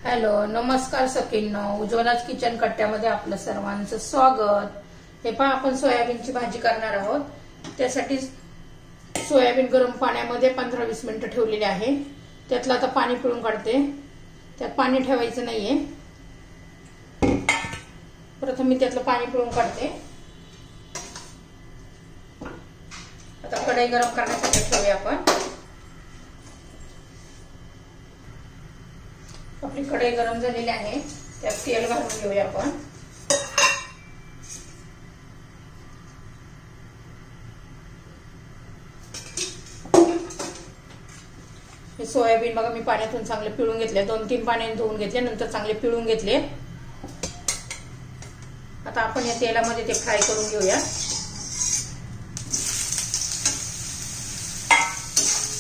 Hello, नमस्कार सखींनो. उज्ज्वलाच kitchen कट्ट्यामध्ये आपलं सर्वांचं स्वागत. हे पहा, आपण सोयाबीनची भाजी करणार आहोत. त्यासाठी सोयाबीन गरम पाण्यामध्ये 15-20 मिनिटं ठेवलेले आहे. त्यातलं आता पाणी पिळून काढते. त्यात पाणी ठेवायचं नाहीये. प्रथम मी त्यातलं पाणी पिळून काढते. आता कढई गरम करण्यासाठी ठेवूया आपण. आपली कढई गरम झालेली आहे. त्यात तेल घालून घेऊया आपण. हे सोयाबीन बघा, मी पाण्यातून चांगले पिळून घेतले. 2-3 पाण्याने धुवून घेतले, नंतर चांगले पिळून घेतले. आता आपण या तेलामध्ये ते फ्राय करून घेऊया.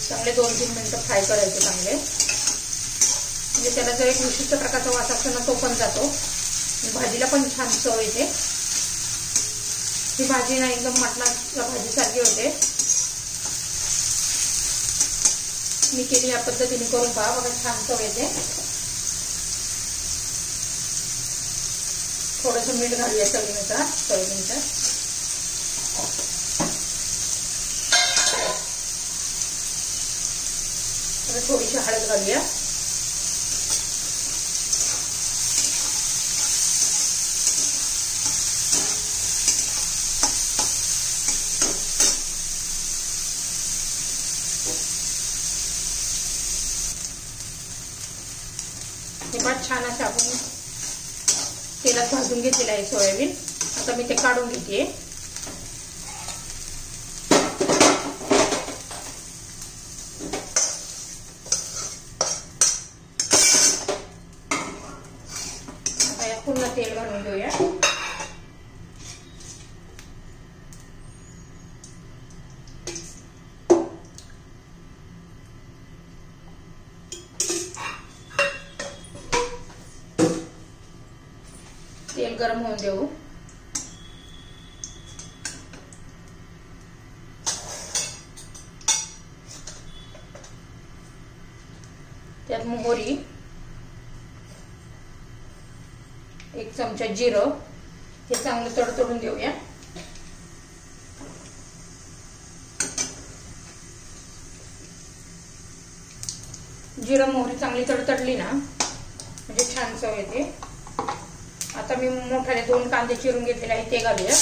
चांगले 2-3 मिनिटं फ्राय करायचे चांगले. म्हणजे त्याला जर एक विशिष्ट प्रकारचा वास असतो ना, तो पण जातो. भाजीला पण छान चव येते. ही भाजी ना एकदम मटणाच्या भाजीसारखी होते. मी केली या पद्धतीने करून पहा, बघा छान चव येते. थोडंसं मीठ घालूया चवीनुसार सोयाबीनचं. थोडीशी हळद घालूया. हे पण छान असे आपण तेलात भाजून घेतलेलं आहे सोयाबीन. आता मी ते काढून घेते. आता या पुन्हा तेल घालून घेऊया. तेल गरम होऊन देऊ. त्यात मोहरी, 1 चमचा जिरं, हे चांगलं तडतडून देऊया. जिरं मोहरी चांगली तडतडली ना, म्हणजे छान चव येते. आता मी मोठाले 2 कांदे चिरून घेतलेले आहे, ते घालूया.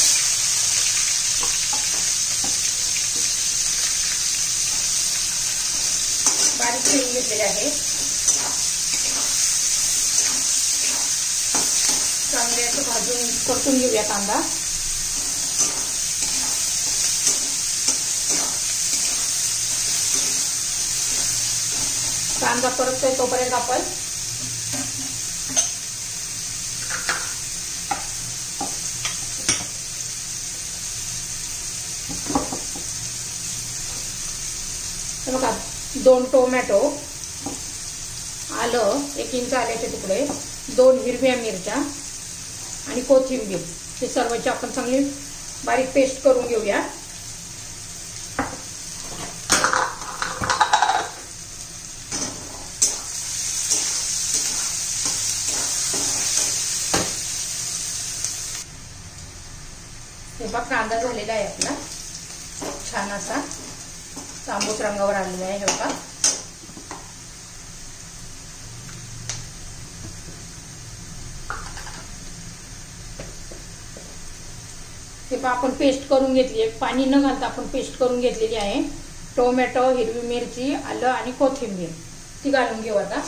बारीक चिरून घेतलेले आहे. चांगले असं भाजून परतून घेऊया कांदा. कांदा परततोय तोपर्यंत आपण बघा 2 टोमॅटो, आलं 1 इंच आल्याचे तुकडे, 2 हिरव्या मिरच्या आणि कोथिंबीर, हे सर्वची आपण चांगली बारीक पेस्ट करून घेऊया. हे बघा, कांदा झालेला आहे आपला छान असा तांबूस रंगावर आलेला आहे. हे बघा, हे पहा आपण पेस्ट करून घेतली आहे. पाणी न घालता आपण पेस्ट करून घेतलेली आहे. टोमॅटो, हिरवी मिरची, आलं आणि कोथिंबीर, ती घालून घेऊ आता.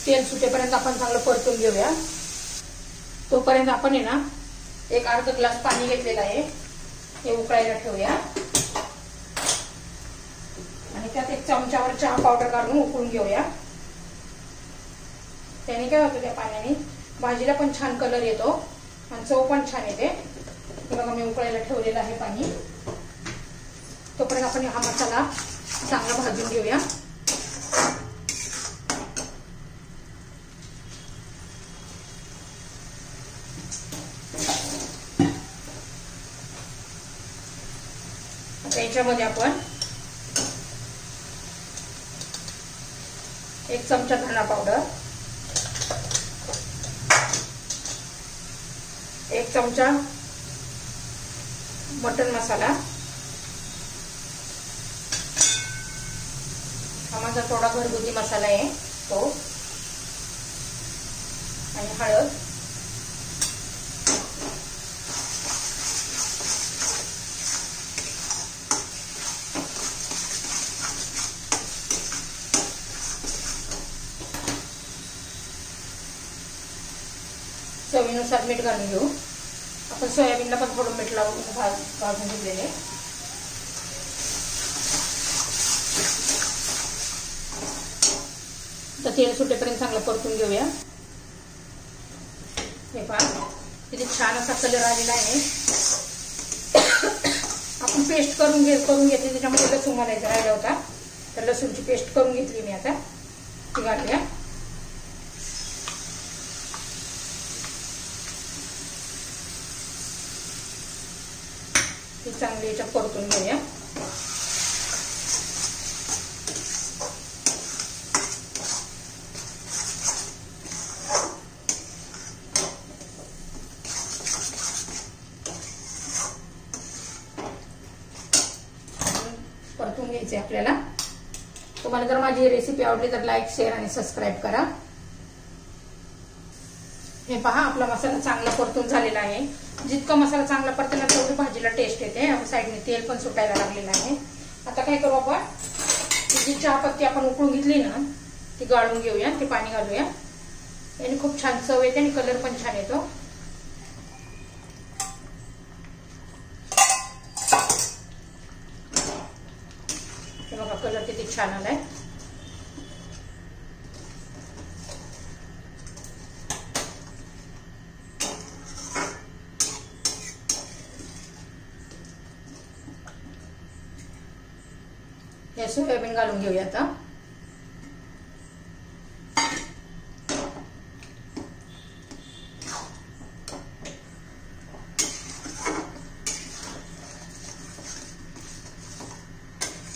तेल सुटेपर्यंत आपण चांगलं परतून घेऊया. तोपर्यंत आपण आहे ना एक अर्धा ग्लास पाणी घेतलेलं आहे, हे उकळायला ठेवूया. आणि त्यात 1 चमचावर चहा पावडर काढून उकळून घेऊया. त्याने काय होतं, त्या पाण्याने भाजीला पण छान कलर येतो आणि चव पण छान येते. हे बघा मी उकळायला ठेवलेलं आहे पाणी. तोपर्यंत आपण हा मसाला चांगला भाजून घेऊया. याच्यामध्ये आपण 1 चमचा धना पावडर, 1 चमचा मटन मसाला, हा माझा थोडा घरगुती मसाला आहे तो, आणि हळद, चवीनुसार मीठ घालून घेऊ. आपण सोयाबीनला पण थोडं मीठ लावून भाजून घेतलेले. तर तेल सुटेपर्यंत चांगलं परतून घेऊया. हे पहा किती छान असा कलर आलेला आहे. आपण पेस्ट करून घेतली, त्याच्यामध्ये लसूण घालायचा राहिला होता, तर लसूणची पेस्ट करून घेतली मी. आता ती घालूया. ती चांगली याच्यात परतून घेऊया. परतून घ्यायचे आपल्याला. तुम्हाला जर माझी रेसिपी आवडली तर लाईक, शेअर आणि सबस्क्राईब करा. हे पहा आपला मसाला चांगला परतून झालेला आहे. जितका मसाला चांगला परतला तेवढी भाजीला टेस्ट येते. साईडने तेल पण सुटायला लागलेलं आहे. आता काय करू आपण, जी चहापत्ती आपण उकळून घेतली ना ती गाळून घेऊया. ते पाणी घालूया. याने खूप छान चव येते आणि कलर पण छान येतो. हे बघा कलर किती छान आलाय. हे सोयाबीन घालून घेऊया आता.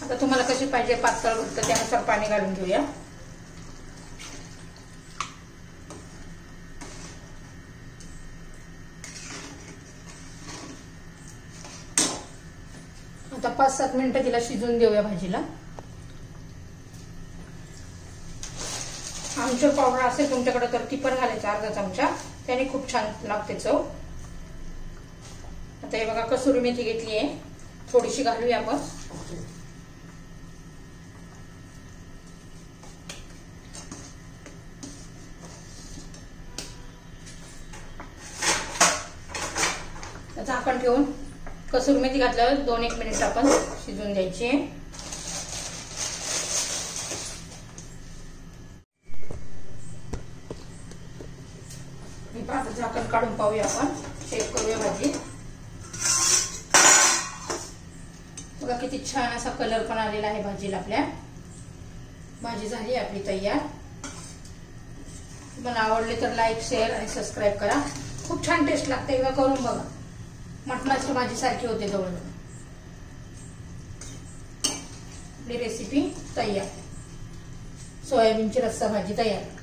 आता तुम्हाला कशी पाहिजे पातळ घट्ट त्यानुसार पाणी घालून घेऊया. आता 5-7 मिनिटं तिला शिजून देऊया भाजीला. आमचूर पावडर असेल तुमच्याकडे तर ती पण घालायची अर्धा चमचा. त्याने खूप छान लागते चव. आता हे बघा कसुरी मेथी घेतली आहे, थोडीशी घालूया आपण. झाकण ठेवून कसुरी मेथी घातल्यावर 2-1 मिनिट आपण शिजून द्यायची. आता झाकण काढून पाहूया आपण, चेक करूया भाजी. बघा किती छान असा कलर पण आलेला आहे भाजीला आपल्या. भाजी झाली आपली तयार. तुम्हाला आवडली तर लाईक, शेअर आणि सबस्क्राईब करा. खूप छान टेस्ट लागते. एकदा करून बघा. मटणाची भाजी सारखी होते जवळ. आपली रेसिपी तयार. सोयाबीनची रस्सा भाजी तयार.